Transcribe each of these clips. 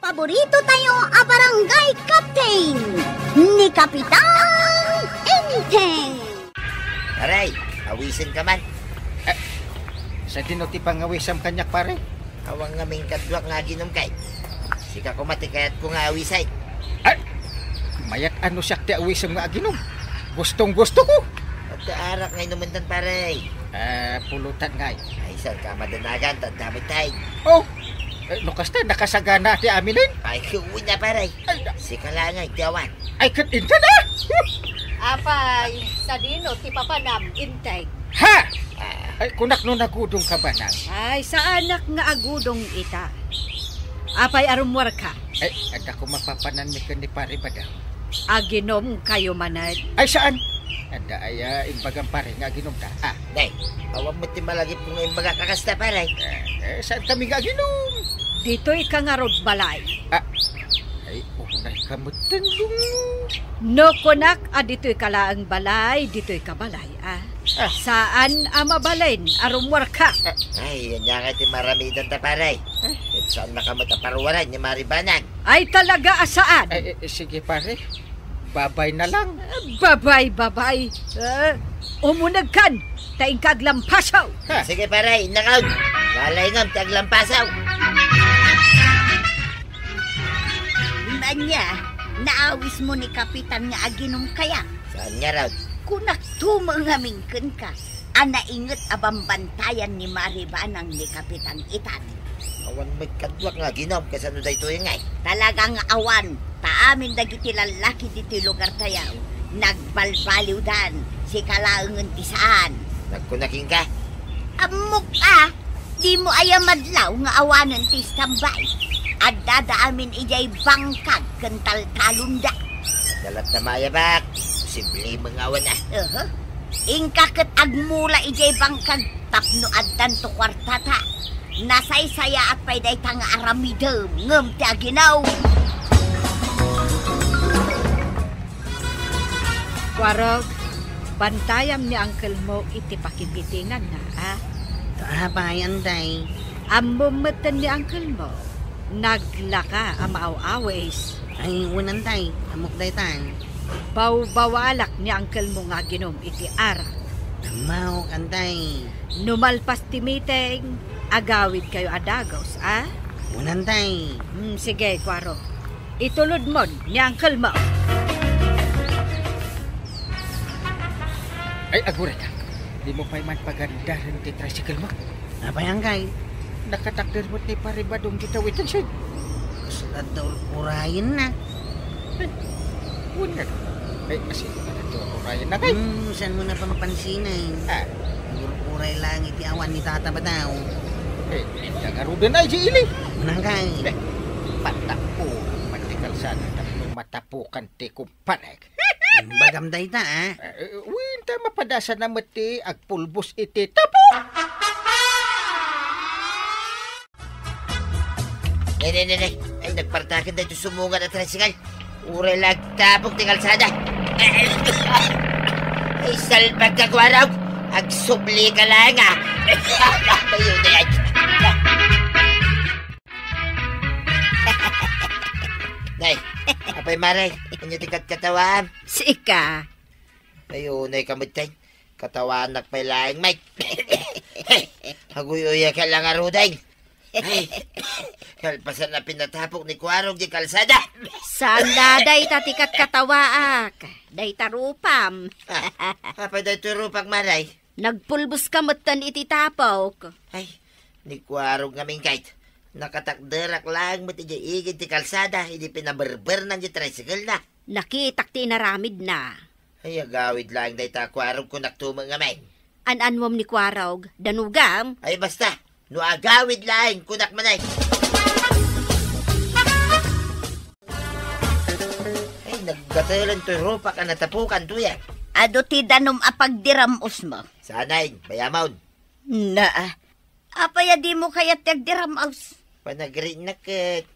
paborito tayo a barangay captain ni Kapitan Enteng. Aray, awisin ka man. Sa dinuti pang awisam kanyak pare. Awang ngaming kadwak nga ginom kay. Sika ko matikayat ko nga awisay. Ay, mayat ano siya ti awisam nga aginom. Gustong gusto ko. At arak ngay numundan pare. Pulutan ngay. Ay, saan ka madanagan, tandamit tayo. Oh, lukas na, nakasagana ti amilin. Ay, kuwi na pare. Sika lang ngay, tiyawan. Ay, katinta na. Apay, sa dino, ti papanam, intay. Ha! Ay, kunak no nagudong ka ba nang? Ay, sa anak nga agudong ita. Apay, arumwar ka. Ay, ada ko mapapanan ni pare ba daw? Aginom kayo manad. Ay, saan? Ada ay imbagang pare nga ginom ta. Nay, awang mo ti malagip kung imbaga kakasta pare. Saan kami nga ginom? Dito'y kangarod balay. Ay, unay kamutanlong. No konak, dito'y kalaang balay, dito'y kabalay, Saan mabalin, arumwar ka? Ay, yan nga ti maramidan ta pare. Saan nakamataparuwaran ni Maribanan? Ay talaga saan? Ay, sige pare. Babay na lang. Babay. Umunag kan, taing kaglampasaw. Sige pare, inakaw. Walay ngam, taglampasaw. Manya, naawis mo ni Kapitan nga aginom kaya. Saan nga raw? Kunak tumangamingken ka. Ana inget abang bantayan ni Maribanang ni Kapitan Itan. Awan may kadwak nga ginom kasano da ito yung ngay. Talagang awan. Taamin dagiti lalaki diti lugar tayaw. Nagbalbaliw dan. Si kalaangan tisaan. Nagkunaking ka? Amok di mo ayamadlaw nga awanan tis tambay. At dadaamin ijay bangkag kental talunda. Dalat na mayabak. Simple mga awan Ingkaket agmula ijay bangkag tapno addan to kwartata. Nasaysaya at payday tanga aramidem ngem ti aginaw. Warog, bantayam ni uncle mo iti pakibitingan na, Abay, anday. Amumatan ni uncle mo, naglaka amaaw-awes. Ay, unan tay. Amok day tan. Bawalak ni uncle mo nga ginom iti ara. Mau, anday. Numalpas ti meeting, agawid kayo adagos, Unan tay. Sige, Kwaro. Itulod mo ni uncle mo. Ay, agura ka. Di mo pa'y man pagandaran ti tricycle mo. Apa yang kay? Nakatakder mo ti pare badong gitawitan siya. Sulat daw urayin na. Una. Ay, kasi ito urayan na kay. Saan mo na pa mapansin eh? Uray lang iti awan ni tata ba daw? Hindi nga ruda na si Ili. Unang kay? Patapo. Matikal sana tapos matapukan ti kumparek. Bagam day ta Winta mapadasa na mati agpulbos iti tapo. Ay, nagpartakan na ito sumungan at tricycle. Uray lang tapok ti kalsada. Ay, salbag ka kwaraw. Agsubli ka lang Tayo na yan. Nay, apay maray. Ano tikat katawaan? Sika. Ayun, ay kamitay. Katawaan nakpay laing, Mike. Haguy-uya ka lang aruday. Kalpasan na pinatapok ni Kwarog di kalsada. Saan daday tatikat katawaak? Day tarupam. Apay dahi turupag maray. Nagpulbos ka matan iti tapok. Ay, ni Kwarog ngaming kahit. Nakatakderak lang mo ti igid ti kalsada. Hindi pinaberber na di tricycle na. Nakitak ti naramid na. Ay, agawid lang dahi ta Kwarog kung naktumang ngaming. An-anwam ni Kwarog, danugam. Ay, basta. No agawid lang kunak manay. Ay, naggatalan to rupa ka natapukan to yan. Ado ti danom apagdiramos mo. Sanay, bayamaw. Apaya di mo kaya tagdiramos. Panagrin na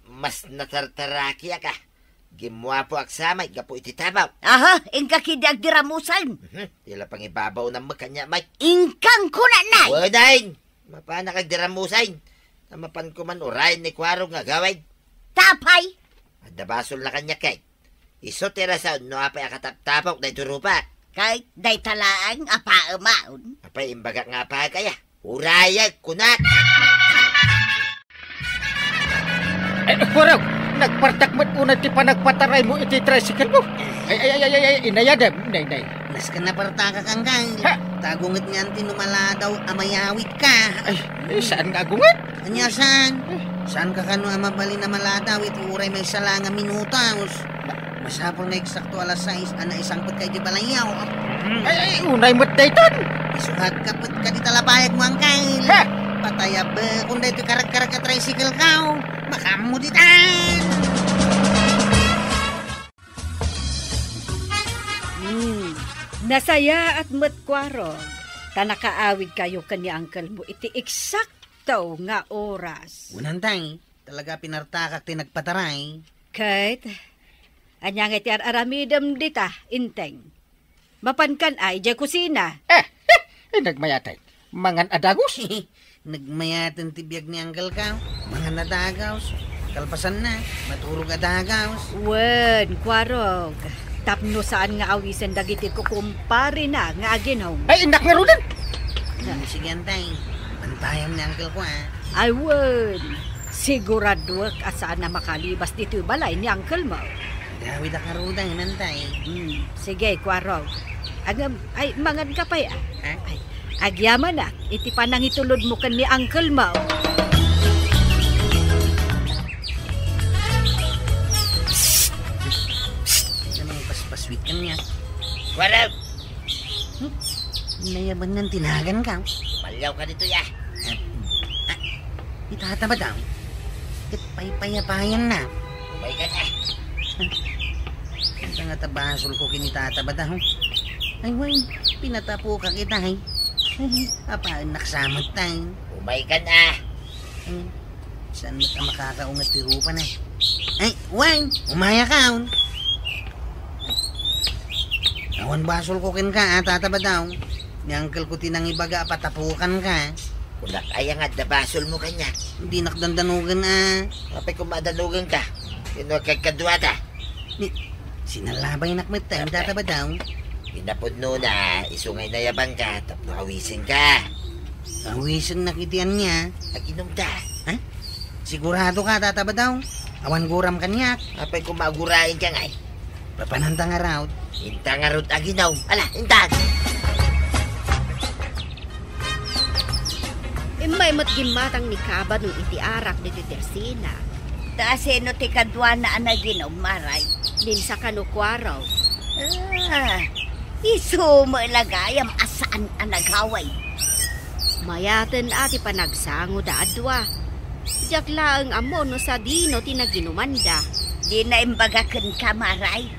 mas natartaraki ka. Gimwapo aksamay, gapo iti tabaw. Ingka kidi agdiramusan. Tila pang ibabaw ng makanya, Mike. Ingkang kunanay. Wadain! Mapana kagdiramusain. Namapan ko man urayin ni Kwarog nga gawid. Tapay! Adabasol na kanya kay. Iso tira sa no apay akatap-tapok na turupa. Kay day talaang apaamaon. Apay imbaga nga pa kaya. Urayag kunat. Ay, Kwaraw! Nagpartakmat una ti panagpataray mo iti tricycle mo. Ay, inayadam, nay. Nas ka na partaka kang kang. Ha? Tagungat niyan tinumala daw amayawit ka. Ay, saan nga agungat? Anya saan? Saan ka kano amabali na maladaw iti uray may salanga minutos. Masapol na eksakto alas 6 ana isang put kay di balayaw. Ay, unay mo't dayton. Isuhag ka put ka di talapayag mo ang kail. Ha? Patayab kung dito karak-karak ka tricycle ka. Makamuditan. Nasaya at matkwaro. Tanakaawid kayo kani uncle mo iti eksakto nga oras. Unantay, talaga pinartakak ti nagpataray. Kahit, anyang iti aramidam dita, inteng. Mapankan ay, di kusina. Ay, nagmayatay. Mangan adagos. Nagmayatan ti biyag ni Uncle ka. Mga nadagaws. Kalpasan na, maturog adagaws. Wen, kwarog. Tapno saan nga awisan dagiti ko kumpare na nga aginaw. Ay, inak nga rudan. Sige antay, pantayam ni Uncle ko Ay, wen. Sigurado ka saan na makalibas dito balay ni uncle mo. Dawid ka rudang inantay. Sige, kwarog. Ay, mangan ka pa ya. Ha? Ay, agyaman na, iti panang itulod mo kan ni uncle mo. Namang paspasweet ka niya. Kwaraw! Nayaban ng tinagan ka. Malyaw ka dito ya. Itataba daw. Kat paypayapayan na. May ka na. Ito nga tabasol ko kinitataba daw. Ay, wait. Pinatapo ka kita, ay. Apaan naksamag tayo. Umay ka na. Ay, saan mo ka makakaungat tirupa na? Ay, wait. Umaya ka, Awan basol ko kin ka, tataba daw. Ni uncle ko tinang ibaga, patapukan ka. Kulak ay ang adabasol mo kanya. Hindi nakdandanugan, Apay kung madanugan ka. Kinukagkadwata. Sinalabay nakmet tayo, tataba daw. Pinapudno na, isungay na yabang ka, tapno awisin ka. Awisan nakitian niya. Aginom ta. Sigurado ka, tataba daw. Awan guram kanyak. Apay kung magurain ka ngay. Papanantang araw. Inta nga rod aginaw. Ala, intan! May matgimatang ni Kaba nung iti arak ni Tersina. Taaseno ti kadwa na anaginaw, maray. Din sa kanukwaraw. Iso mo ilagayam asaan anagaway. Mayaten ati panagsango da adwa. Diyak laang amo no sa dino tinaginumanda. Di na imbagakan ka, maray.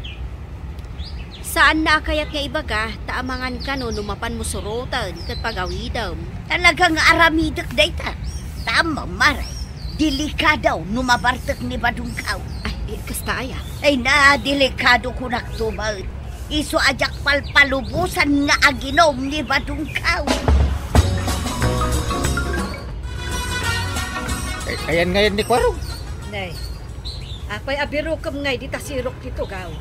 Saan na kayat nga ibaga, taamangan ka no numapan mo surutan kat pagawidam. Talagang aramidak dayta. Tama, maray. Delikadaw numabartak ni Badungkaw. Ay, kasta aya. Ay na, delikado ko naktumal. Iso ajak palpalubusan nga aginom ni Badungkaw. Ay, ayan ngayon ni Kwarog. Nay, apay abiro kam ngay dita sirok dito gaw.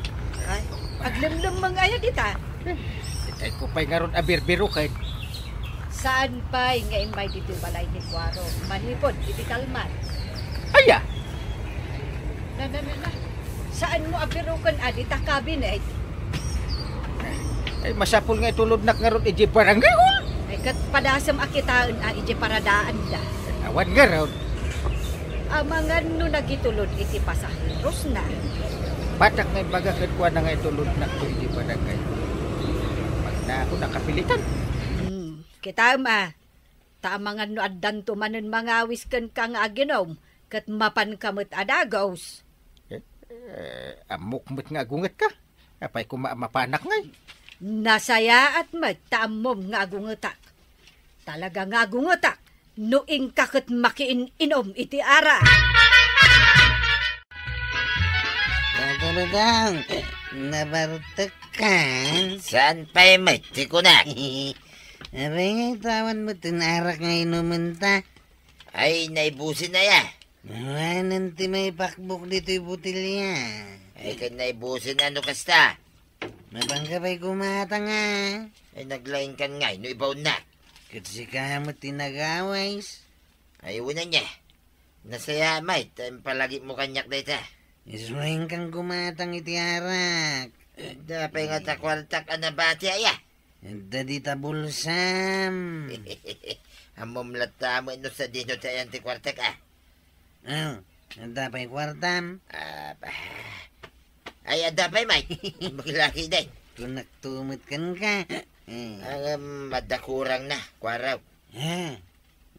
Ay, aglemlem mangaya dita. Ay, kupay nga ron abir-biro kay. Saan pa nga imay dito balay ni Kwaro? Manipod, iti kalman. Aya! Na. Saan mo abiro kan dita cabinet? Ay, masapol nga itulod na nga ron iji barangay hall. Ay, kat padasam akitaan iti paradaan da. Awan nga ron. Amangan no nagitulod iti pasaheros na. Batak nga baga kadwa na nga itulod na ito iji barangay. Pag na ako nakapilitan. Kita taamangan no addan tumanen mangawis ken kang aginom ket mapan kamot adagaws. Amok mo't nga agungat ka. Apay ko mapanak ngay. Nasaya at magtaamom nga agungetak. Talaga nga agungetak. Nuing kakot makiin-inom iti ara. Tataba daw. Nabartak ka. Saan pa'y mati ko na? Aray nga, tawan mo tinarak nga inumunta. Ay, naibusin na ya. Nanti may pakbuk dito'y butilya. Ay kan naibusin ano kasta. Mabangka ba'y kumata nga. Ay naglain kan ngay, no ibaw na. Kasi ka mo tinagaways. Ay una niya. Nasaya may, palagi mo kanyak dito. Isuhin kang kumatang itiarak. Dapay nga takwartak anabati aya. Dadi tabulsam. Amomlata mo ino sa dino tayo antikwartak Dapay kwartam. Ay dapay may. Maglaki din. Kung nagtumot kan ka. Ang madakurang na, kwaraw.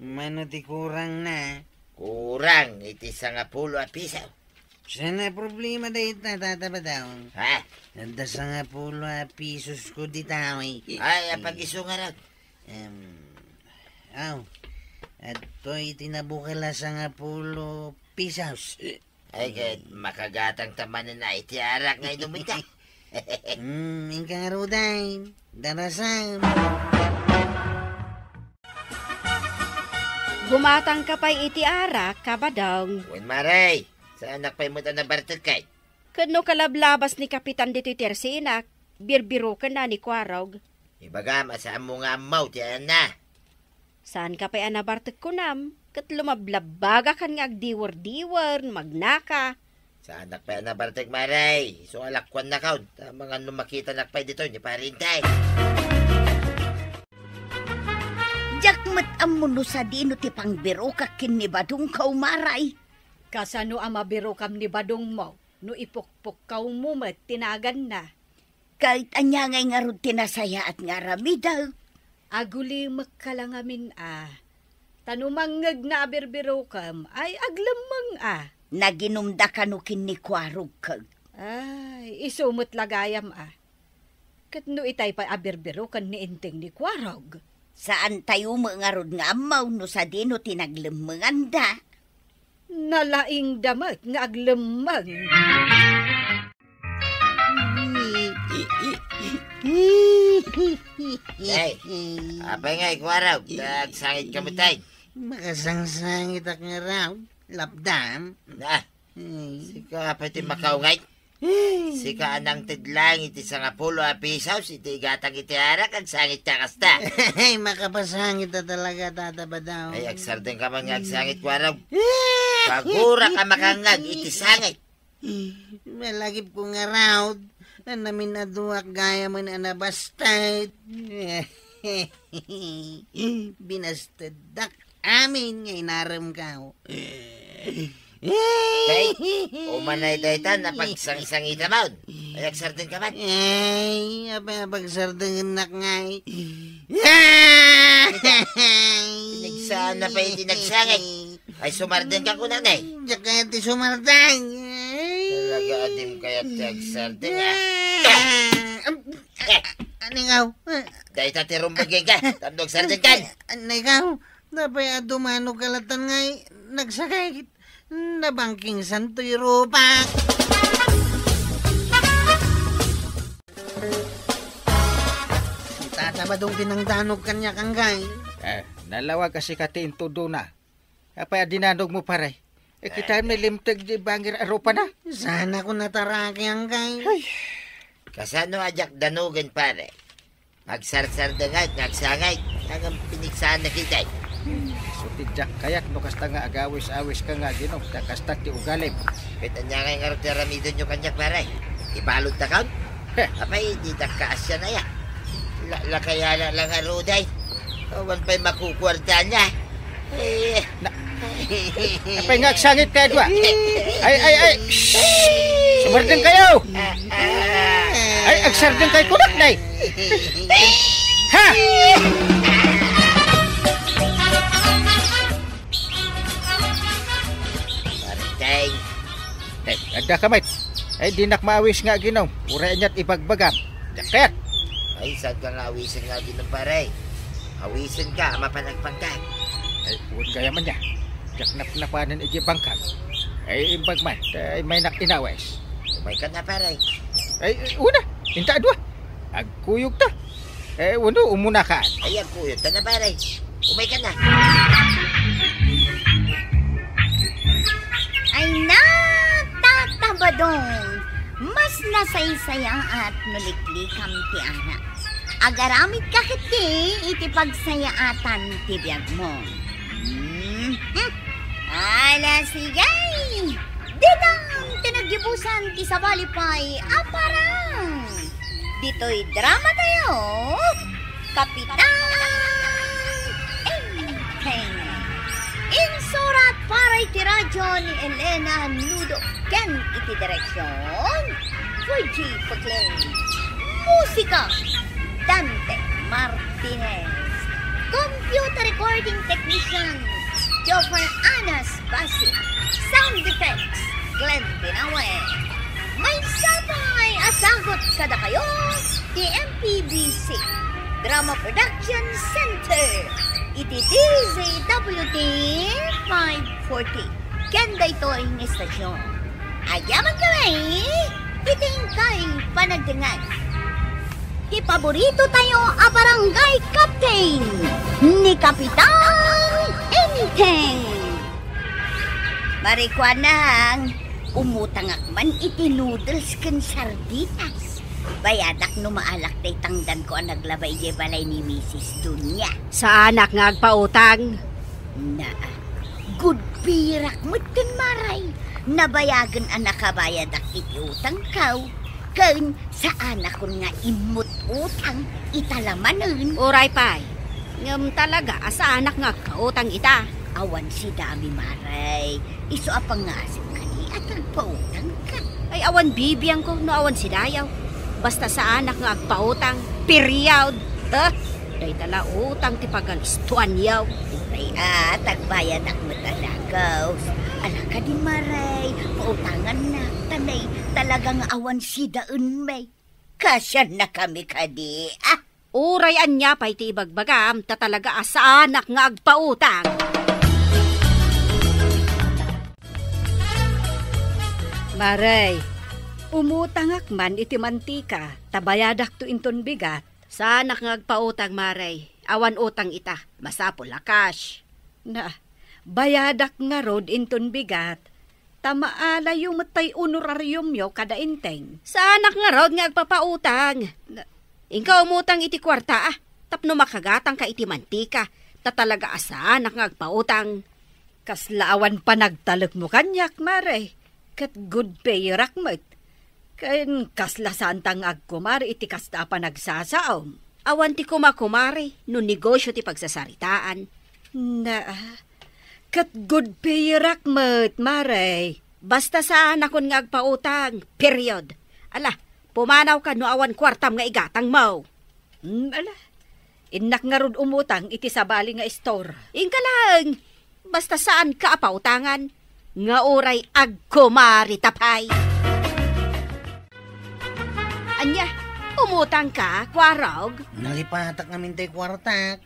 Mano ti kurang na. Kurang, iti nga pulo a pisaw. Sana problema dahi tataba daw. Ha? Nanda sa nga pulo a pisos ko di tao Ay, apag-iso nga rin. At to'y tinabukala sa nga pulo pisos. Ay, kahit makagatang tamanan na itiarak nga inumita. Ingka nga ruday. Darasam. Gumatang ka pa'y iti arak, kabadong. Wen maray, sa anak pa'y mo na bartet kay. Kano kalablabas ni Kapitan dito'y tersinak, birbiro ka na ni Kwarog. Ibaga, masaan mo nga amaw, tiyan na. Saan ka pa'y anabartek ko nam? Kat lumablabaga kan nga agdiwar-diwar, magnaka. Sa anak pa'y na bartet maray. So alakwan na kaun. Mga numakita nak pa'y dito, ni parintay. Jakmat amuno sa dino ti pangbiro ka kin ni Badong kaumaray. Kasano ang mabiro kam ni Badong mo, no ipukpok kaw mo met tinagan na. Kahit anya ngay nga ron tinasaya at nga ramidaw. Aguli magkalangamin Tanumangag na birbiro kam ay aglamang Naginumda ka no kin ni Kwarog kag. Ay, isumot lagayam Kat no itay pa abirbiro kan ni Inting ni Kwarog. Saan tayo nga ron nga amaw no sa dino tinaglemenganda. Nalaing damat nga aglamang. Ay, apay nga ikwaraw. Nagsangit ka mo tayo. Makasangsangit ak nga raw. Lapdam. Na, sika pati makaungay. Sika anang tidlang iti sa nga pulo a pisaw, iti gatang iti arak, ang sangit ka kasta. Ay, makapasangit na talaga tataba daw. Ay, agsardeng ka man nga agsangit kwaraw. Pagura ka makangag, iti sangit. Malagip ko nga raw. Na namin naduwak gaya man anabastad. Binastadak amin nga inaram ka. Kay, umanay daytan na pagsang-sangita maun. Ay, agsardeng ka man. Ay, pagsardeng anak nga Pinagsaan na pa yung nagsangit. Ay, sumardeng ka kunan eh. Diyak kaya ti sumardeng. Talaga adim kaya't agsardeng Ano ikaw? Dahil tatirumbagin ka, tandog sardeng ka. Ano ikaw? Dapat dumano kalatan nga nagsakay. Nabangking santoy rupak. Tatabadong tinangdanog kanya kanggay. Nalawa kasi katiin todo na. Apay dinanog mo paray. Kita may limtag di bangir aropa na. Sana ko nataraki ang kay. Kasano ajak danugan pare. Magsarsardangay, nagsangay. Hanggang piniksaan na kita. So tidyak kayak no kasta nga agawis-awis ka nga ginom. Kasta ti ugalim. Kita niya ngay nga rin nyo kanya pare. Ibalod na kaun. Apay, di takasya na ya. Lakaya lang nga ruday. Kawan pa'y makukwarta niya. Apay nga agsangit kayo dua. Ay. Sumardeng kayo. Ay, agsardeng kayo kunak na Ha! Parintay. Ada kamay. Ay, dinak maawis nga ginom. Uray niya't ibagbagam. Jaket. Ay, saan ka nga awisin nga din ng pare? Awisin ka, mapanagpang ka. Ay, huwag kaya man niya. Jak napanan iji bangkag. Ay, imbag man. Ay, may nakinawes. Umay ka na pare. Ay, una. Inta dua. Agkuyog ta. Eh, uno, umuna ka. Ay, ang kuyot ka na pare. Umay ka na. Ay natatabadong. Mas nasaysaya at nuliklikam ti anak. Agaramid ka kiti iti pagsayaatan ti biyag mo. Ala sigay! Didang tinagibusan ti sabalipay aparang. Dito'y drama tayo. Kapitan Enteng. Insurat para iti radyo ni Elena Nudo. Ken iti direksyon. Fuji Paglen. Musika Dante Martinez. Computer recording technician Joffer Anas Basi. Sound effects Glenn Pinawe. May sabay asagot kada kayo di MPBC Drama Production Center. Iti DZWD 540. Kenda ito ang estasyon. Ayaman kami, iting kay panagdingay. Ti paborito tayo a barangay captain ni Kapitan Enteng. Marikwanang, umutangak man iti noodles kan sarditas. Bayadak no maalak tay tangdan ko ang naglabay di balay ni Mrs. Dunya. Sa anak nga agpautang. Na, good pirak mo't kan maray. Nabayagan ang nakabayadak iti utang kaw. Kan sa anak ko nga imut utang italamanin. Uray pay, ngam talaga sa anak nga agpautang ita. Awan si dami maray. Iso apang nga asim kani at nagpautang ka. Ay awan bibiyang ko no awan si dayaw. Basta sa anak nga agpautang, period. Day tala utang ti pagalistuan yaw. Uray tagbayad ak matalagaw. Alang ka din maray, pautangan na, tanay, talagang awan si daun may. Kasya na kami kadi, Uray anya pa'y ti ibagbagam, tatalaga sa anak nga agpautang. Maray, umutangak man iti mantika, tabayadak to inton bigat. Sa anak nga agpautang, Maray, awan utang ita, masapol lakas. Na, bayadak nga rod inton bigat, tamaala yung matay honorarium yo kada inteng. Sa anak nga rod nga agpapautang. Ikaw umutang iti kwarta tapno makagatang ka iti mantika, tatalaga asa anak nga agpautang. Kaslaawan pa nagtalak mo kanyak, Maray. Kat good payerak mo't. Kain kaslasaan tang agkumari iti kasta pa nagsasaom. Awan ti kumakumari, no negosyo ti pagsasaritaan. Na, kat good payerak mo't, Maray. Basta sa anakon nga agpautang, period. Ala, pumanaw ka no awan kwartam nga igatang mo. Ala, inak nga rod umutang iti sabali nga store. Ingka lang, basta saan ka apautangan, nga oray agkumari tapay. Anya, umutang ka, kwarog? Nalipatak namin tayo kwartak.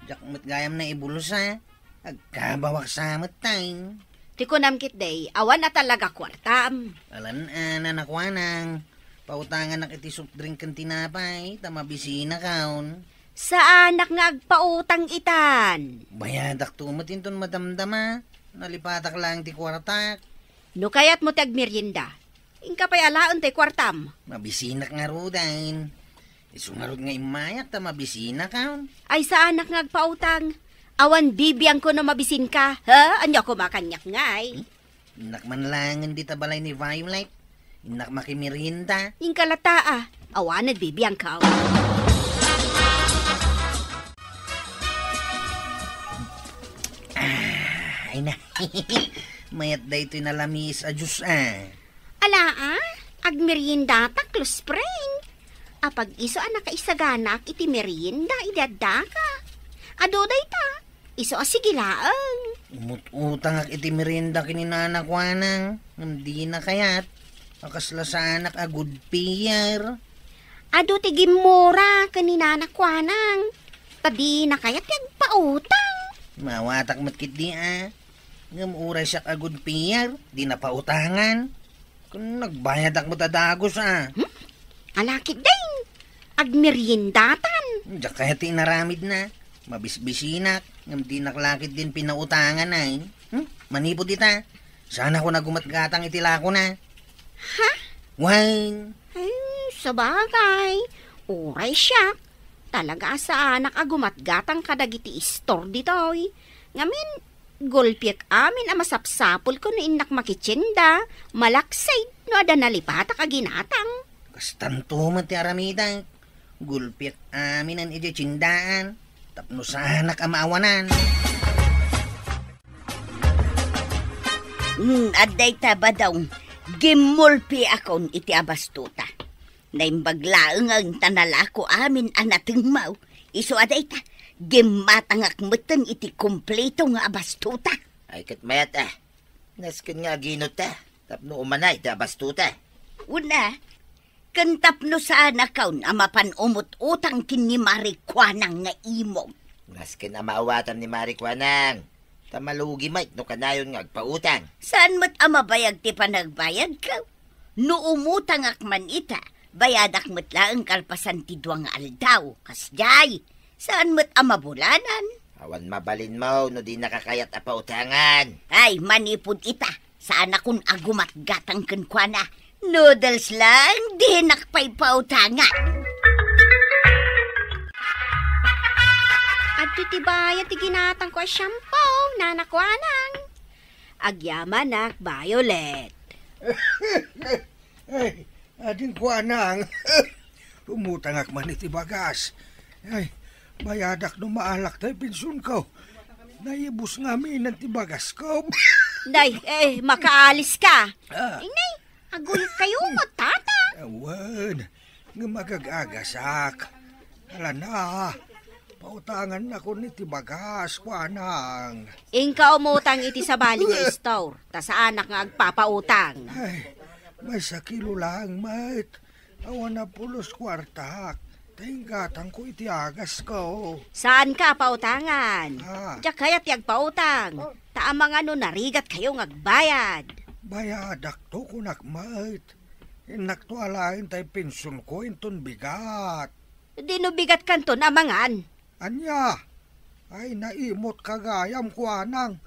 Diyak mo't gayam na ibulusa. Agkabawak sa matay. Tikunam kit day, awan na talaga kwartam. Alan nakwanang. Pautangan na kiti soft drink kan tinapay. Tamabisina kaon. Sa anak nga agpautang itan. Bayadak tumatin ton madamdama. Nalipatak lang ti kwartak. No kayat mo tag merienda. Ingka pa'y alaon tay kwartam. Mabisinak nga rodain. Isungarod nga imayak tamabisina kaon. Ay sa anak nga agpautang. Awan bibiyang ko na mabisin ka. Ha? Anya ko makanyak ngay. Inak man langan di tabalay ni Violet. Inak makimirinda. Ingka lata awan bibiyang ka. Ay na. Mayat da ito'y nalamis a Diyos Ala agmerienda ta close spring. Apag iso anak kaisaganak iti merienda idada ka. Adoday ta. Iso asigilaang. Umut-utang ak iti merienda kininana ko anang. Hindi na kayat. Akasla sa anak a good payer. Ado tigimura kaninana kwanang. Tadi na kayat yagpautang. Mawatak matkit di Ngamuray siya a good payer. Di na pautangan. Kung nagbayad ak matadagos Alakit din. Agmeriendatan. Diyak kaya tinaramid na. Mabisbisinak. Ngam di naklakit din pinautangan Manipod ita. Sana ko nagumatgatang itilako na. Ha? Wine. Ay, sabagay. Uray siya. Talaga sa anak agumatgatang kadagiti istor ditoy. Ngamin, gulpiak amin ang masapsapol ko no inak makitsinda. Malaksay no ada nalipata ka ginatang. Kastanto man ti aramida. Gulpiat amin ang iti tsindaan. Tapno sana ka maawanan. Aday ta ba daw, gimulpi akon iti abastuta. Naimbaglaang ang tanalako amin anating mau. Iso aday ta, gimatangak mutan iti kumpleto nga abastuta. Ay kat mayat Naskin nga ginot tapno umanay iti abastuta. Una, kantapno sa anakaw na mapanumot utang kin ni Marikwanang nga imong. Naskin ang maawatan ni Marikwanang. Tamalugi mait no kanayon nga agpautang. Saan mo't amabayag ti panagbayad ka? No umutang akman ita, bayadak mo't laang kalpasan ti duwang aldaw. Kasjay, saan mo't amabulanan? Awan mabalin mo no di nakakayat a pautangan. Ay, manipod ita, saan akong agumat gatang kenkwana. Noodles lang, di nakpay pautangan. At titibaya ti ginatang ko shampoo, nanakwanang. Agyaman nak, Violet. Ay, ading kuanang. Umutang akman iti bagas. Ay, bayadak no maalak tayo pinsun ko. Naibus nga min ang tibagas ko. Day, makaalis ka. Ah. Agul kayo mo, tata. Awan, nga magagagasak. Hala na, pautangan na ko ni tibagas, kuanang. Ingka umutang iti sa bali nga store, ta sa anak nga agpapautang. Ay, may sakilo lang, mate. Awan na pulos kwartak. Tinggatang ko iti agas ko. Saan ka pautangan? Diyak kaya ti agpautang. Ta amang ano narigat kayo ngagbayad. Bayadak to kunak, mate. Inaktualain tayo pension ko inton bigat. Di no bigat kanto namangan. Anya, ay naimot kagayam kuanang.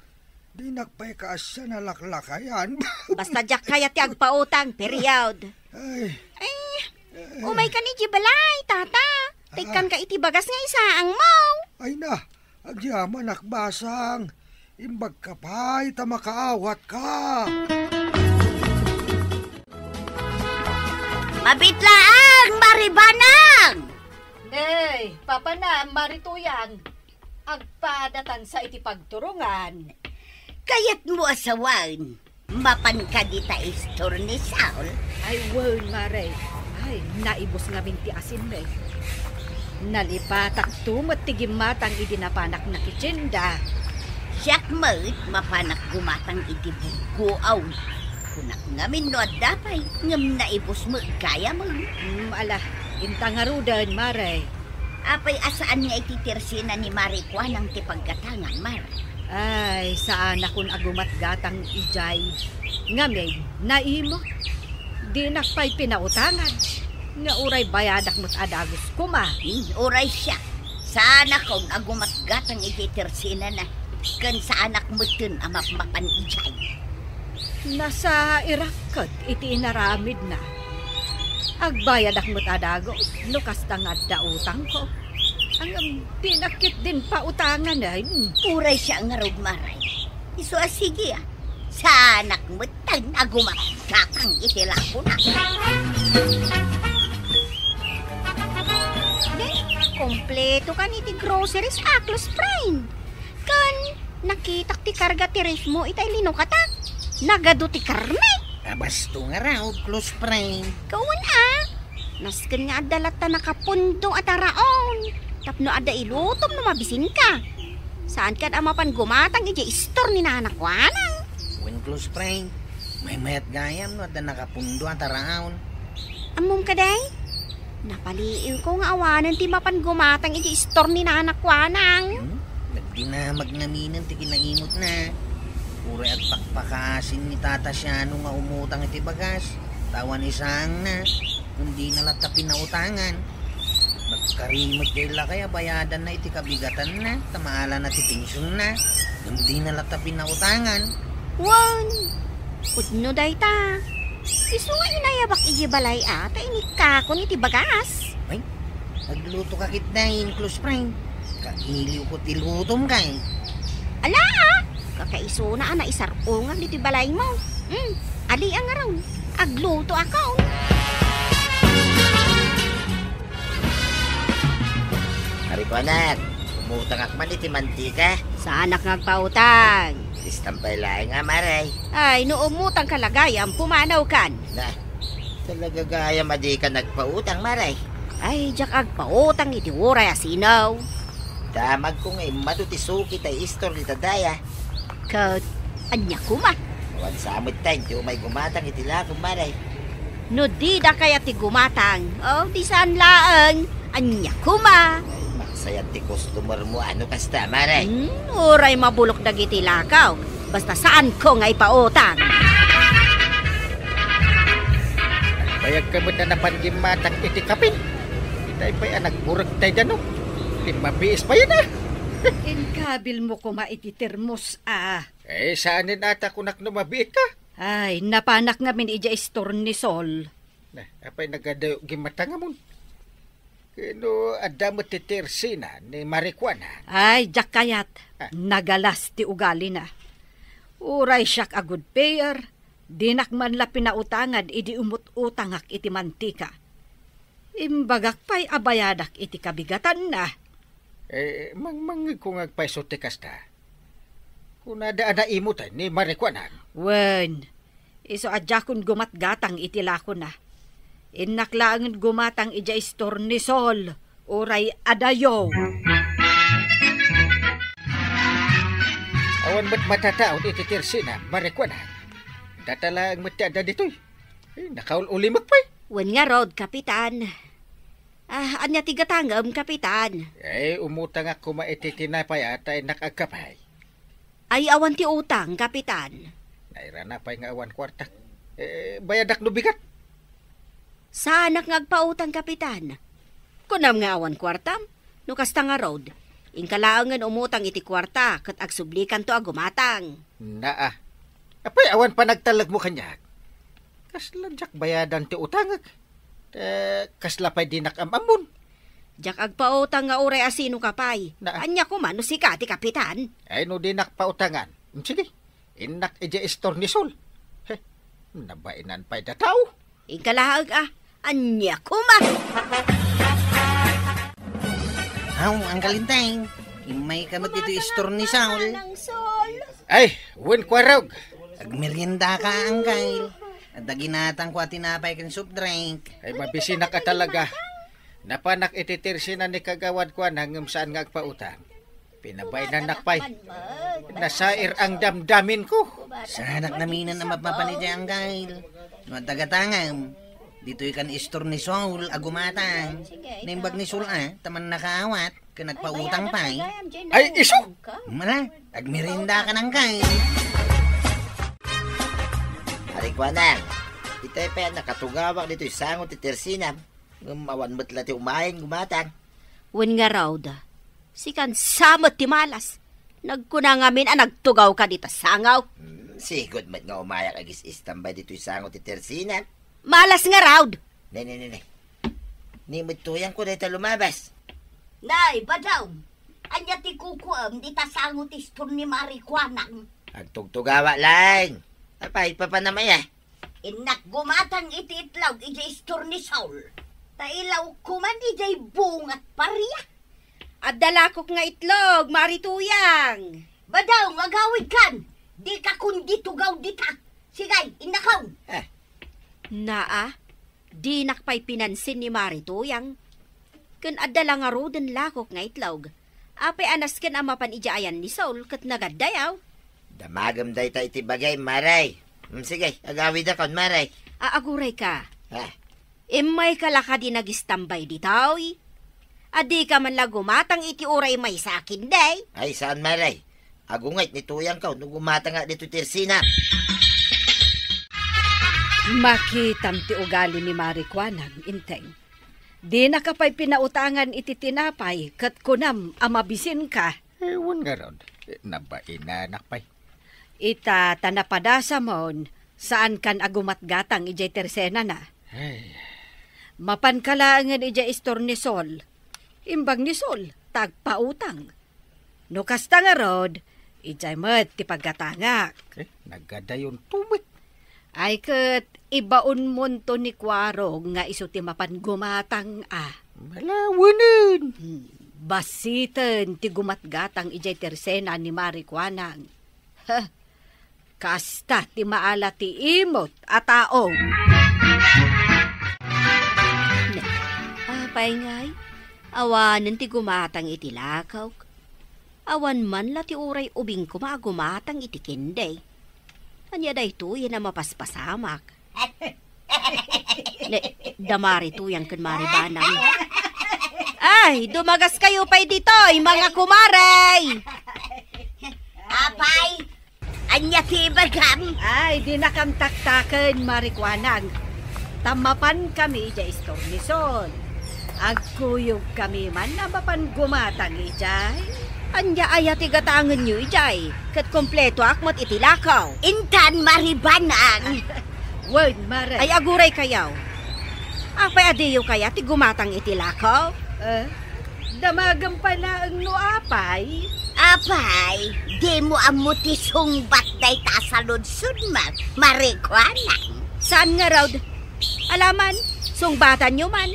Di nagpaikaas siya na laklakayan. Basta diyak kaya ti agpautang, period. Ay, Umay ka ni Jibalay, tata. Tikan ka iti bagas nga isaang mo. ay na, agyaman akbasang. Imbag ka pa'y tamakaawat ka. Mabitlaang, Maribanang! Day, papa na, marituyang. Agpadatan sa iti pagturungan. Kayat mo asawan, mapan ka di ta istor ni Saul. Ay, wow, Mare. Ay, naibos nga binti asin me. Nalipatak tumot tigimatang idinapanak na kitsinda. Siyak mo't mapanak gumatang iti buguaw. Kunak ngamin no at dapay, ngam naibos mo kaya mo. Ala, intangarudan, Mare. Apay asaan nga ititirsina ni Marikwanang ti paggatangan, Mar? Ay, saan akong agumat gatang ijay. Ngamay, naimo. Di nakpay pinautangan. Nga uray bayadak mo't adagos kuma. Uray siya. Sana kong agumat gatang ititirsina na. Kan sa anak mo dun amapmapan ijay. Nasa Irakat, iti inaramid na. Agbayadak mo't adagos, lukas tangad da utang ko. Ang pinakit din pa utangan ay. Uray siya nga rog, Maray. Iso sige sa anak mo tan agumat gatang itilako na. Kompleto ka ni ti groceries aklos friend. Kan nakitak ti karga ti ref mo itay linukata. Nagado ti karne. Abasto nga raw, close friend. Kawan nasken nga adalat ta nakapundo at araon. Tapno ada ilutom no mabisin ka. Saan ka amapan gumatang ije istor ni nanakwanang. When close friend, may mayat gayam no at nakapundo at araon. Amom ka day? Napaliiw ko nga awanan ti mapan gumatang ije istor ni nanakwanang. Nagdinamag naminan ti kinaimot na. Uray at pakpakasin ni Tata Siano nga umutang iti bagas. Tawan isang na, kundi nalat na pinautangan. Nagkarimot kaila kaya bayadan na iti kabigatan na, tamaala na ti pensyon na. Kundi nalat na pinautangan. Wan, Udno day ta. Isu nga inayabak ijibalay ata inika ko ni tibagas. Ay, nagluto ka kitnain, close friend. Kailiw ko tilutom kay. Ala! Kakaiso na ana isarungan ni tibalay mo. Ali ang araw. Agluto ako. Hari ko anak, umutang akman iti mantika. Sa anak ngagpautang. Istampay laing nga maray. Ay, no umutang kalagayam, pumanaw kan. Na, talaga gaya madi ka nagpautang maray. Ay, jak agpautang iti uray asinaw. Damag ko nga matutisuki tay istor ni tadaya. Kat, anya kuma. Awan samot tayo, di may gumatang iti lakong maray. No di da kaya ti gumatang. Oh, di saan laang. Anya kuma. Maksayan ti customer mo, ano kasta maray. Uray mabulok dagiti lakaw. Basta saan ko nga ipautang. Bayag ka mo na napangimatang iti kapin. Itay pa'y nagburag tayo dyan, no? Mabiis pa yan, ah. Inkabil mo ko maititermos, ah. Saanin ata kunak numabiit ka? Ay, napanak nga min ija istornisol. Na, apay nagadayo gimatanga mo. Kino adamot ti Tersina ni Marijuana. Ay, jak kayat. Nagalas ti ugali na. Uray siyak a good payer. Dinak man la pinautangad idi umut-utangak iti mantika. Imbagak pa'y abayadak iti kabigatan na. Mangmangig ko ngagpaiso ti kasta. Kung nadaan na imutan ni Marijuana. Wen, iso adjakon gumatgatang iti lako na. Innaklaangan gumatang ija istornisol, uray adayo. Awan ba't matataon iti Tersina, Marijuana? Datalang matiada dito'y. Nakaul-ulimag pa'y. Wen nga rod, kapitan. Anya tigatangam, kapitan. Umutang ako maititinapay at ay nakagkapay. Ay awan ti utang, kapitan. Naira na pa'y nga awan kwartak. Bayadak no bigat. Sa anak ngagpautang, kapitan. Kunam nga awan kwartam, no kasta nga rod. Inkalaangan umutang iti kwarta, kat agsublikan to agumatang. Naa. Apay awan pa nagtalag mo kanyak. Kasladyak bayadan ti utangag. Kasla pa'y dinakamamun. Jak agpautang nga uray asino kapay. Anya ko man no si ti kapitan. Ay no dinak pautangan. Sige, inak ija istornisol. Nabainan pa'y dataw. Inkalaag anya ko man. Ang kalintang. Imay kamot dito istornisaul. Ay, wen kwarog. Agmerienda ka, Angkay. At daginatang ko at tinapay kang soup drink. Ay, mabisina ka talaga. Napanak ititirsi na ni kagawad ko hanggang saan nga agpautang. Pinabay na nakpay. Nasair ang damdamin ko. Sa anak naminan na mapapanidya, Angkay. Matagatangam. Dito ikan istor ni Saul, agumatang. Naimbag ni Saul, taman nakaawat. Ka nagpautang pa'y. Ay, iso! Mala, agmerienda ka ng kay. Hari ko anak, itay pa nakatugawak dito isangot ti Tersina. Ngumawan mo't lati umayin gumatang. Wen nga raud, sikan samot ti malas. Nagkuna ngamin nagtugaw ka dito sangaw. Sigod mat nga umayak agis istambay dito isangot ti Tersina. Malas nga raud. Nay. Nimod tuyang ko dito lumabas. Nay, badaw. Anya ti kukuam di tasangot istor ni Marijuana. Agtugtugawa lang. Apay pa namaya. Inak gumatang iti itlaw ija istor ni Saul. Tailaw kuman ijay bungat pariya. Adalakok nga itlog, marituyang. Badaw, magawid kan. Di ka kundi tugaw di ka. Sigay, inakaw. Naa, di nakpay pinansin ni marituyang. Kun adala nga roden lakok nga itlog. Apay anas ken amapan ijaayan ni Saul kat nagadayaw. Damagam day tayo iti bagay, maray. Sige, agawid akon, maray. Aaguray ka. Imay kalaka di nagistambay di taoy. Adi ka man lagumatang iti uray may sakin day. Ay, saan maray? Agungait ni tuyang ka, nung gumata nga dito Tersina. Makitam ti ugali ni Marijuana, inteng. Di na kapay pinautangan iti tinapay, kat kunam amabisin ka. Ewan nga ron. Nabain na nakpay. Ita tanapadasa mon, Saan kan agumatgatang ijay tersena na? Ay, Mapankalaangan ijay istornisol. Imbang ni Sol, tagpautang. No kasta nga rod, ijay mat ti paggatangak. nagadayon tumit. Ay kat ibaon monto ni Kwarog nga iso ti mapan gumatang Malawanan. Basitan ti gumatgatang ijay tersena ni Mari Kwanang. Kasta ti maala ti imot at taong. Apay ngay, awanan ti gumatang iti lakaw. Awan man la ti uray ubing ko maagumatang iti kinday. Anya day to yan na mapaspasamak. Damari to yan kan maribanang. Ay, dumagas kayo pa'y dito, mga kumaray! Apay, anya ti bagam. Ay, di na kam taktaken, Marikwanang. Tamapan kami ijay istornison. Agkuyog kami man na mapan gumatang ijay. Anya aya ti gatangan nyo ijay, kat kompleto akmat iti lakaw. Intan maribanang. Word, Mare. Ay aguray kayaw. Apay adiyo kaya ti gumatang iti lakaw? Damagang pala ang nuapay. Apay, di mo amuti sungbat day tasalud-sud Marikwanang. Saan nga raw? Alaman, sungbatan nyo man.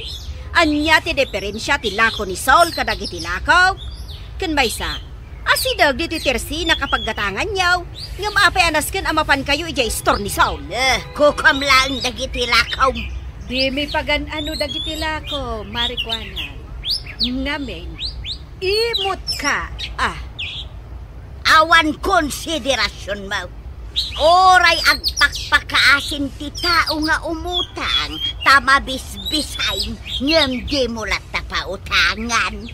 Anya ti diferensya ti lako ni Saul kadag iti lakaw. Kan maysa, asidag dito tersi nakapaggatangan yaw. Nga maapay anas kan amapan kayo ijay store ni Saul. Kukam lang dagiti lakaw. Di mi pagan ano dagiti lako, Marikwanang. Ngamen, imot ka. Awan konsiderasyon mo. Oray agpakpakaasin ti tao nga umutang, tamabisbisain, ngam di mo lata pautangan.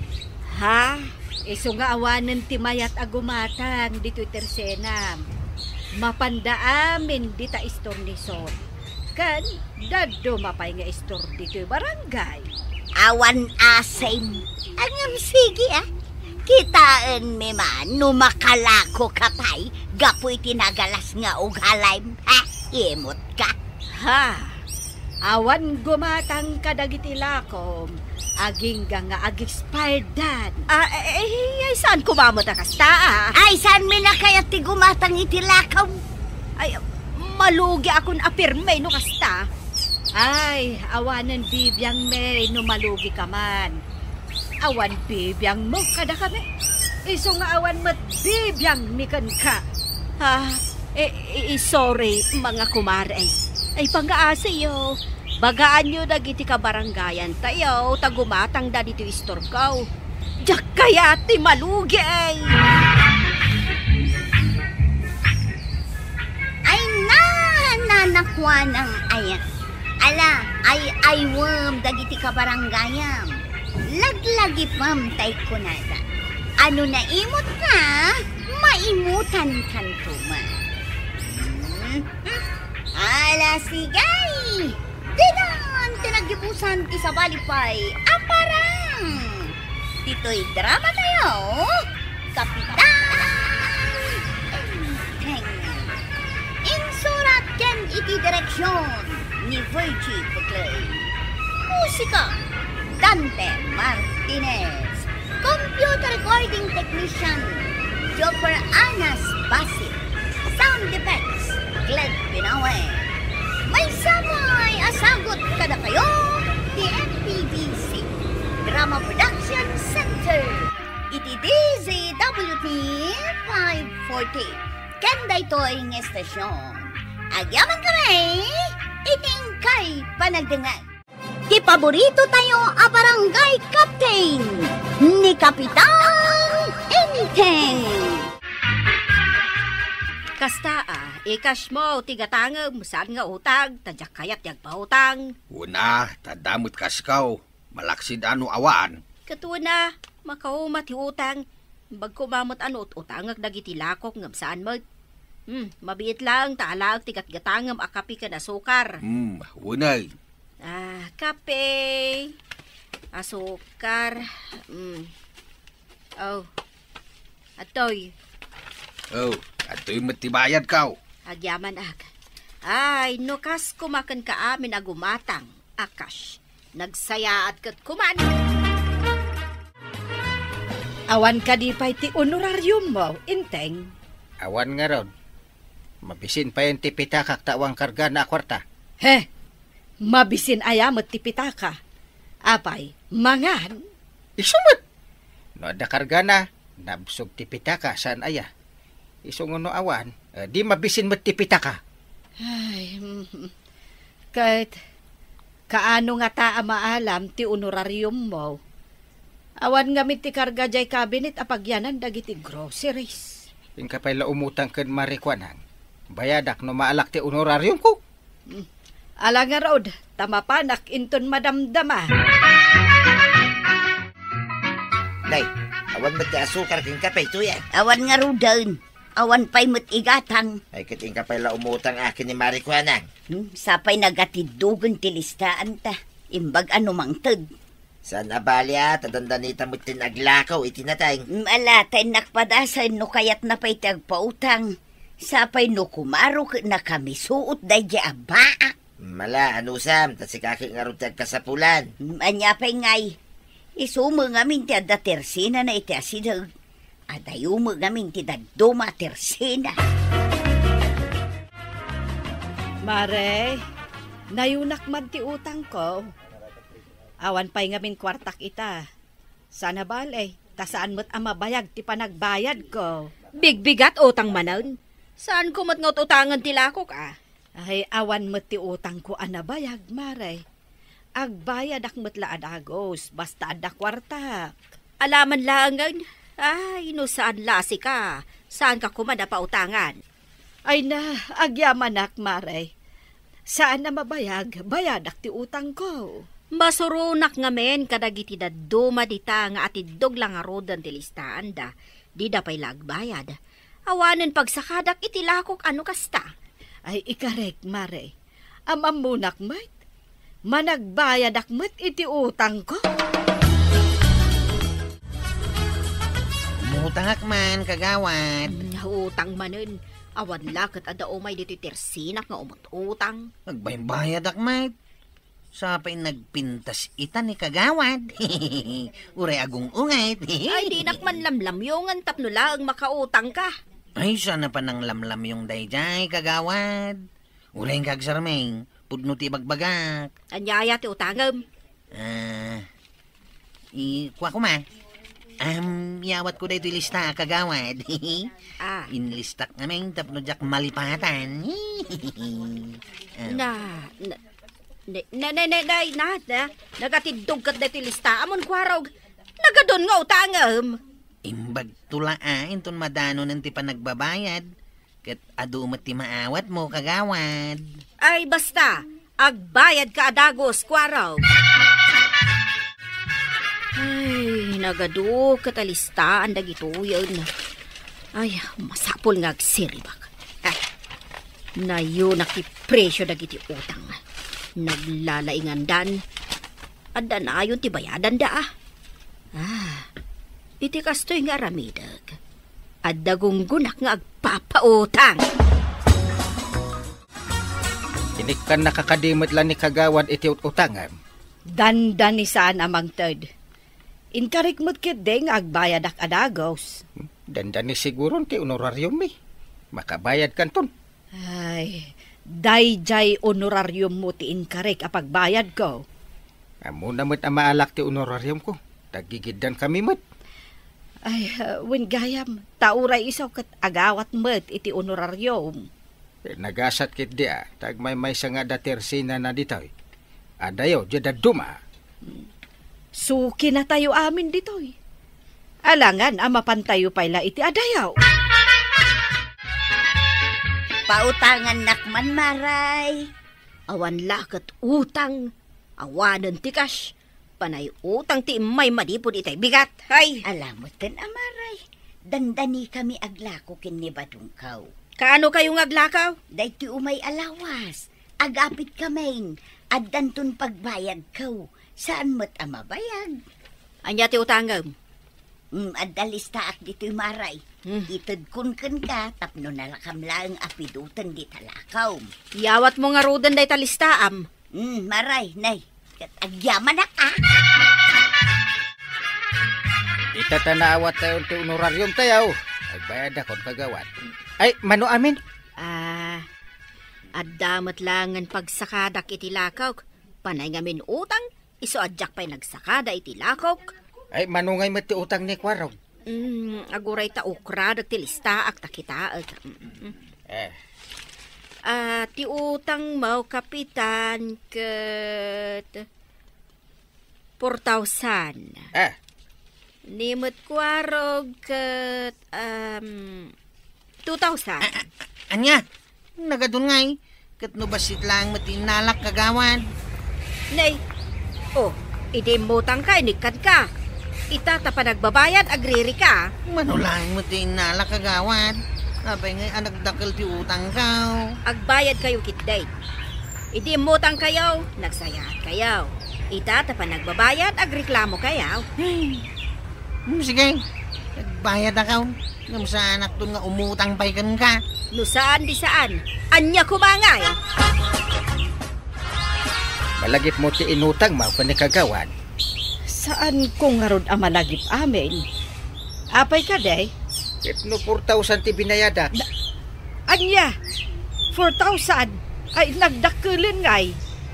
Ha? Iso nga awanan ti mayat agumatang dito'y tersenam. Mapandaamin dita istornison. Kan, daddo mapay nga istor dito'y barangay. Awan asim. Angam sige Kitaan mi man, numakalako kapay, gapoy tinagalas nga og halaym. Imot ka. Awan gumatang kadagiti lakom, aging nga ag-expired dan. Ay, saan kumamot kasta Ay, saan mi na kaya ti gumatang iti lakaw? Ay, malugi akong apirme no kasta. Ay, awanan bibiyang may numalugi ka man. Awan bibiyang mo kada kami. Iso nga awan mat bibiyang mikan ka. Sorry mga kumare. Ay pang-aasa yo. Bagaan nyo dagiti kabarangayan tayo, tagumatang da dito istorkaw. Diyak kaya ti malugi Ay nanakwa ng aya. Ala, ay wam dagiti kabarangayam. Laglagi pam tay kunada. Ano na imot ka? Maimutan kan tuman. Ala sigay! Dinan tinagipusan ti sa balipay aparang! Dito'y drama tayo! Kapitan! Enteng! Insurat ken iti direksyon ni Virgie Putlay. Musika, Dante Martinez. Computer recording technician, Jopper Anas Basit. Sound effects, Gled Pinawe. May samay asagot kada kayo, the MPBC Drama Production Center. Iti DZWT 540. Kanda ito'y ng estasyon. Agyaman kami, iting kay panagdangan. Ti paborito tayo a barangay captain ni Kapitan Enteng. Kasta ikas mo, tigatangam, saan nga utang, tadyak kayat yag pautang. Una, tadamot kaskaw. Malaksid ano awan. Katuna, makaumat utang. Bagkumamot ano, utangag dagiti lakok ngam saan mo. Mabiit lang, taalag, tigat-gatangam, akapi ka na sukar. Unay. Kape, asukar, atoy. Ato'y matibayad kaw. Agyaman Ay, nukas kumakan ka amin agumatang, akas. Nagsayaat kat kuman. Awan ka di pa'y ti honorarium mo, inteng. Awan nga ron. Mabisin pa yung tipitakak tawang karga na kwarta. He, mabisin ayamot ti pitaka. Apay, mangan. Isumot! No ada karga na, nabsog tipitaka saan aya. Isungon no awan, di mabisin mo tipitaka. Ay, kahit kaano nga ta maalam ti honorarium mo. Awan nga ti karga jay cabinet apagyanan dagiti groceries. Yung kapay la umutang kan marikwanan. Bayadak no maalak ti honorarium ko. Ala nga rod, tamapanak inton madamdama. Nay, awan mo ti asukar king kapay to yan. Awan nga rudan. Awan pa'y igatang. Ay kiting kapay la umutang akin ni Marikwanan. Sapay nagatidugan ti listaan ta. Imbag ano mang tad. Saan abalya, tadandanita mo tinaglakaw itinatay. Malatay nakpadasan no kayat na pa'y tagpautang. Sapay no kumaro na kami suot day di abaa. Mala, anusam, tasikaki nga rin kasapulan. Anya pa'y ngay. Isumo ngamin ti adda tersina na iti asidag. Adayumo ngamin ti daduma tersina. Mare, nayunak man ti utang ko. Awan pa'y ngamin kwartak ita. Sana balay, tasaan mo't amabayag ti panagbayad ko. Bigbigat utang manon. Saan ko matngot utangan tilakok Ay, awan mo't ti utang ko anabayag, mare. Agbayad akmat la adagos, basta ada kwartak. Alaman langan. Ay, no saan lasi ka? Saan ka kumada pa utangan? Ay na, agyaman mare. Saan na mabayag, bayadak ti utang ko. Masurunak nga men kadagiti daduma dita nga atidog lang arodan ti listaan da. Di da pa'y lagbayad. Awanen pagsakadak itilakok ano kasta. Ay, ikarek, mare. Amamunak mat. Managbayad akmat iti utang ko. Umutang man, kagawad. Utang manen. Awan lakat ada umay dito tersinak nga umutang. Nagbaybayad akmat. Sapay nagpintas ita ni kagawad. Uray agong ungay. Ay, di nakman lamlamyongan tapno lang makautang ka. Ay, sana pa nang lamlam yung dayjay, kagawad. Uray ang kagsarmeng, pudno ti bagbagak. Anyaya ti utangam. Kuha ko ma. Yawat ko dito lista, kagawad. Inlistak namin tapno jak malipatan. Nagatidog kat dito lista. Amon kwarog, nagadon nga utangam. Imbag tula inton madano ng ti panagbabayad. Kat adumat ti maawat mo, kagawad. Ay, basta. Agbayad ka adagos, kwarog. Ay, nagado katalistaan dagito yun. Ay, masapol nga agsiribak. Na yun nakipresyo dagiti utang. Naglalaingan dan. Adda na yun ti bayadan da. Iti kastoy nga ramidag. Adda gunggunak nga agpapautang. Inik ka nakakadimot lang ni kagawad iti utangan. Dandan ni saan amang third. Inkarik mo't kideng agbayad ak adagos. Dandan ni siguro ti honorarium mi. Makabayad kanton. Ay, dayjay honorarium mo ti inkarik apagbayad ko. Amo na mo't amaalak ti honorarium ko. Tagigidan kami mo't. Ay, wingayam, tauray isaw kat agawat mo't iti honorarium. Nagasat kit dia, tagmay sa nga datersina na ditoy. Adayo, dyan duma. Suki na tayo amin ditoy. Alangan, amapantayo pala iti adayaw. Pautangan nakman maray. Awan lakat utang. Awanan ti cash. Panay utang ti may madipod itay bigat. Hay! Alamutan amaray. Dandani kami aglako kin ni Badungkaw. Kaano kayong aglakaw? Dayti umay alawas. Agapit kaming. Addanton pagbayad kaw. Saan mo't amabayag? Anya ti utangam? Adda listaak dito'y maray. Itad kun ka, tapno nalakam lang apidutan di talakaw. Yawat mo nga rudan day talistaam. Maray, nay. Agyaman na ka. Itatanawat tayo ti honoraryum tayo. Agbayad akong kagawad. Ay, mano amin? Addamat langan pagsakadak iti lakaw. Panay ngamin utang, iso adyak pa'y nagsakada iti lakaw. Ay, manungay mati utang ni Kwaraw. Aguray ta ukra dagti listaak takita. Ti utang mau kapitan ket 4,000. Nimot Kwarog ket 2,000. Anya, nagadun ngay. Kat no basit lang matinalak kagawan. Nay, idimutang ka, inikad ka. Itata pa nagbabayad, agriri ka. Manulang matinalak kagawan. Abay ngay anak dakal ti utang kaw. Agbayad kayo kitday. Idimutang kayo, nagsayat kayo. Itata pa nagbabayad, agreklamo kayo. Sige, nagbayad akaw. Ngam sa anak doon nga umutang pa'y ka. No saan di saan, anya kumangay. Malagip mo ti inutang mo pa ni kagawad. Saan kung harod ang malagip amin? Apay ka day? Itno 4,000 ti binayadak. Anya, 4,000 ay nagdakulin ngay.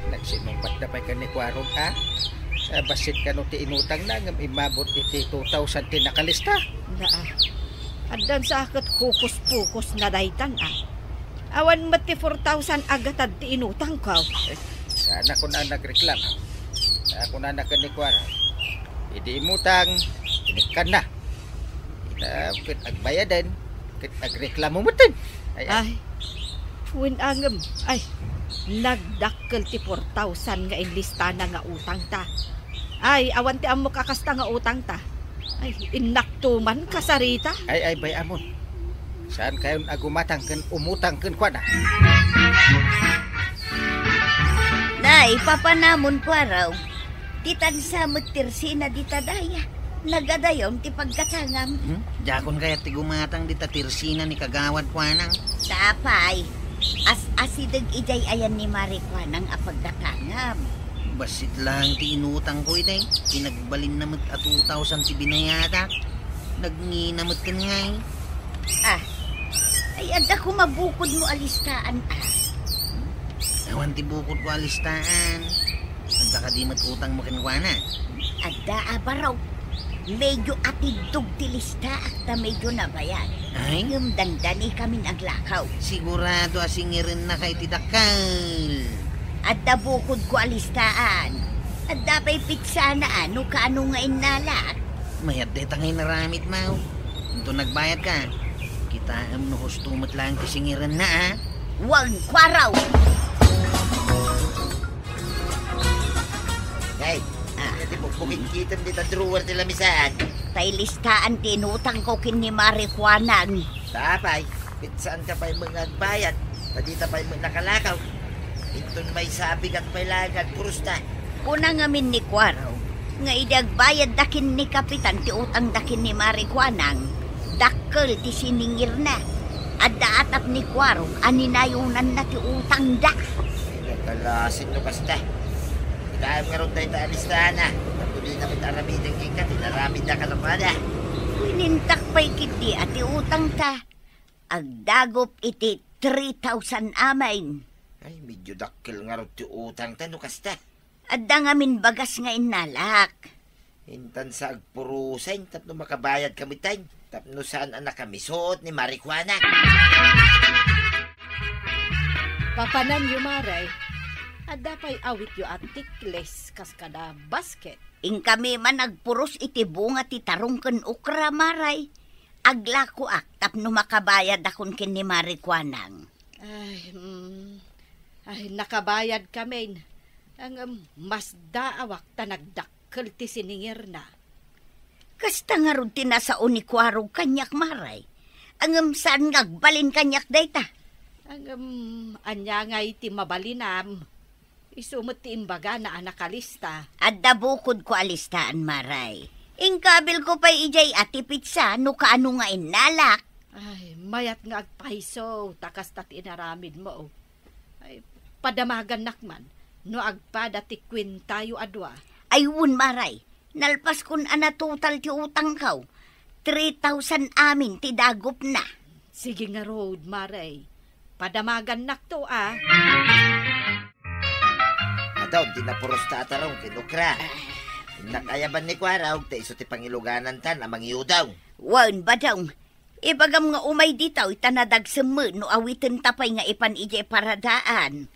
Nagsinumpat na pa'y ka ni Kwarog, ha? Basit ka no ti inutang na ngam imabot iti 2,000 ti nakalista. Addan sa akat hukus-pukus na daytan Awan mati 4,000 agatad ti inutang ko. Sana ko na nagreklamo. Ako na nakanikwarog. Idi imutang, inikan na. Kit agbayadan, kit agreklamo mo tin. Ay, winangam. Ay, nagdakkel ti 4,000 nga inlista na nga utang ta. Ay, awan ti amo kakasta nga utang ta. Ay, inaktuman kasarita. Ay, bay amon. Saan kayo agumatang kan umutang kan kwa na? Nay, papanamon Kwaraw. Titan sa mutirsi na ditadaya. Nagadayon ti pagkatangam. Jakon kaya ti gumatang di tatirsina ni kagawad kwanang. Tapay, as-asidag ijay ayan ni Marikwanang apagkatangam. Basit lang ti inutang ko ite. Pinagbalin namit at 2,000 ti binayada. Nagnginamit kan ngay. Ay adda ko mabukod mo alistaan Awan ti bukod ko alistaan. Adda ka di matutang mo kinkwana. Adda abaraw. Medyo atidog ti lista akta medyo nabayad. Ay? Yung dandani kami naglakaw. Sigurado asingirin na kay tidakal. Adda bukod ko alistaan. Adda pa'y pitsa na ano kaano nga inalak. Mayat deta ngay naramit mau. Ito nagbayad ka. Kita am no hustumat lang kasingiran na Wag Kwaraw. Hey, di mo bukikitan dito drawer nila misaan. Tay listaan tinutang ko kin ni Marikwanang. Tapay, saan ka pa'y mga bayad? Padita pa'y mga nakalakaw. Ito may sabig at may lagad, purusta. Kuna ngamin ni Kwaraw, nga idagbayad dakin ni Kapitan ti utang dakin ni Marikwanang, dakkel ti siningir na. Adda atap ni Kwaraw, aninayunan na ti utang da. Nagkalasin no kasta. Itayam nga ron tayo taalistahan na. Patuloy namin aramidang ka, tinaramid na kalamada. Winintak pa'y kiti at ti utang ta. Agdagop iti 3,000 amain. Ay, medyo dakil nga ron ti utang ta, no kasta. Adda ngamin bagas nga inalak. Hintan sa agpurusain, tapno makabayad kami tayo. Tapno saan anak kami suot ni Marikwana. Papanan yu maray. Adda pa'y awit yu atikles kas kada basket. Ing kami man nagpuros iti bunga ti tarungken ukra maray. Aglako ak tapno makabayad akon kin ni Marikwanang. Ay, nakabayad kami. Ang mas daawak ta nagdakkel ti siningir na. Kasta nga ron tinasaon ni Kwarog kanyak maray. Ang saan ngagbalin kanyak dayta. Ang anya nga iti mabalinam. Isumot ti imbaga na anakalista. Adda bukod ko alistaan maray. Ingkabil ko pa ijay ati pizza, no kaano nga inalak. Ay, mayat nga agpaiso, takas tat inaramid mo. Ay, padamagan nakman, no agpada ti kwintayo adwa. Ayun maray, nalpas kun ana total ti utang kaw. 3,000 amin ti dagop na. Sige nga road, maray. Padamagan nak to, ah. Daw, di na puros tatarong kinukra. Nakayaban ni Kwaraw, ta iso ti pangiluganan tan, amang iyo daw. Wan ba daw? Ibagam nga umay ditaw, itanadag semu, no awitin tapay nga ipan ije paradaan.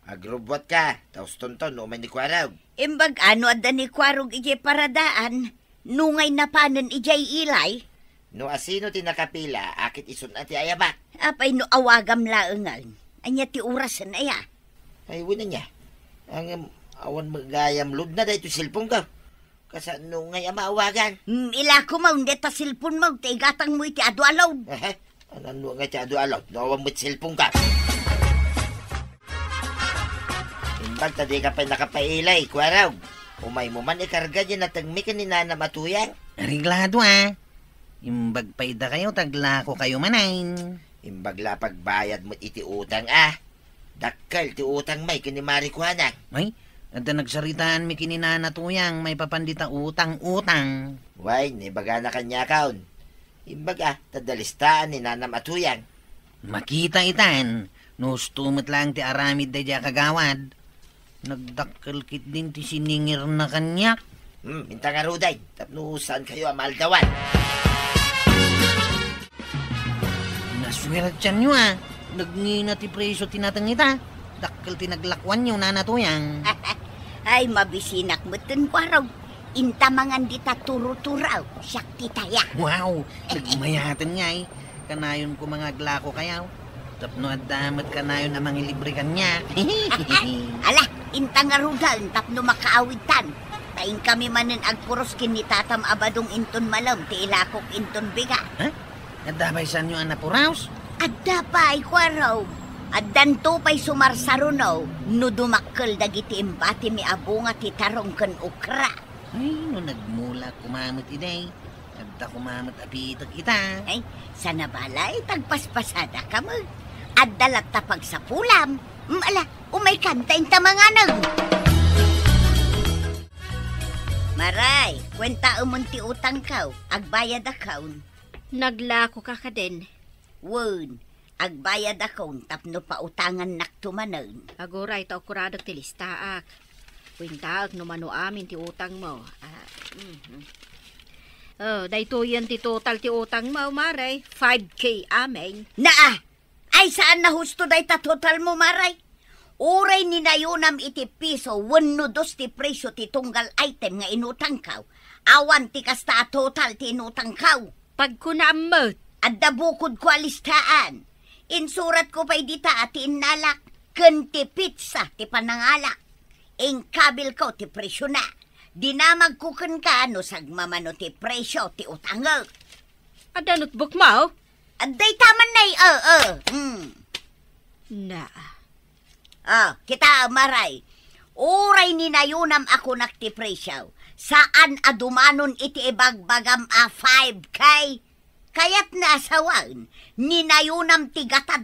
Agrobot ka, taos tonton, no umay ni Kwaraw. Imbag ano adda ni Kwarog ije paradaan, nungay napanan ijay ilay. No asino ti nakapila, akit isun at ti ayabak. Apay no awagam laengan, anya ti urasan aya. Ay, wala niya. Ang awan magayam lod na dahito silpong ka. Kasa nung ngay maawagan. Ila ko mo, hindi ta silpon mo, tigatang mo iti adu-alaw. Ano nga ti adu-alaw, nawang mo't silpong ka. Imbag tadi ka pa nakapailay, Kwaraw. Umay mo man ikarga dyan na tagmikan ni Nana Matuyang. Ariglado Imbag paida kayo, tagla ko kayo manain. Imbag la pagbayad mo iti utang Dakkal ti utang may kinimari kuhanan. Ay, ada nagsaritaan mi kininana tuyang may papandita utang-utang. Way, nibaga na kanya kaon. Imbaga, tadalistaan ni Nana Matuyang. Makita itan, nustumot lang ti aramid da dya kagawad. Nagdakkel kit din ti siningir na kanyak. Minta nga ruday, tapno saan kayo amaldawan. Naswirat siya nyo Nagngina ti preso tinatangita. Dakkel tinaglakwan nyo nanatuyang. Ay, mabisinak mo tin Kwaraw. Intamangan dita turo-turaw, siyak titaya. Wow, nagmayatan nga Kanayon ko mga glako kayaw. Tapno at damat kanayon na mga libre kanya. Ala, intang arugal, tapno makaawitan. Taing kami manin agpuros kinitatam abadong inton malam, ti ilakok inton biga. At dabay sa nyo anapuraos? Adda pa ay Kwaraw. Addan to pa'y sumarsarunaw, no dumakkel dagiti impati mi abunga ti tarong ken ukra. Ay, no nagmula kumamot iday. Adda kumamot apitak kita. Ay, sana balay, tagpaspasada ka mo. Adda latta pag sa pulam. Ala, umay kanta inta mga nang. Maray, kwenta umunti utang kaw, agbayad akaun. Naglako ka ka din. Wun, agbayad akaun, tapno pa utangan naktumanon. Agoray ta okuradag ti listaak. Kwintaag no mano amin ti utang mo. Dayto yan ti total ti utang mo, maray. 5K amin. Naa, ay saan na husto day ta total mo, maray? Uray ni nayunam iti piso, 1.2 ti presyo ti tunggal item nga inutang kaw. Awan ti kasta total ti inutang kaw. Pagkunamot. Adda bukod ko alistaan. Insurat ko pa'y dita ati inalak. Ken ti pizza ti panangalak. Ingkabil ko ti presyo na. Dinamag ko ken ka no sagmamano ti presyo ti utangag. Ada notebook mo? Adday taman nay, Na. Kita maray. Uray ni nayunam ako nakti presyo. Saan adumanon iti ibagbagam 5K? Kaya't naasawan, ninayunam tigatad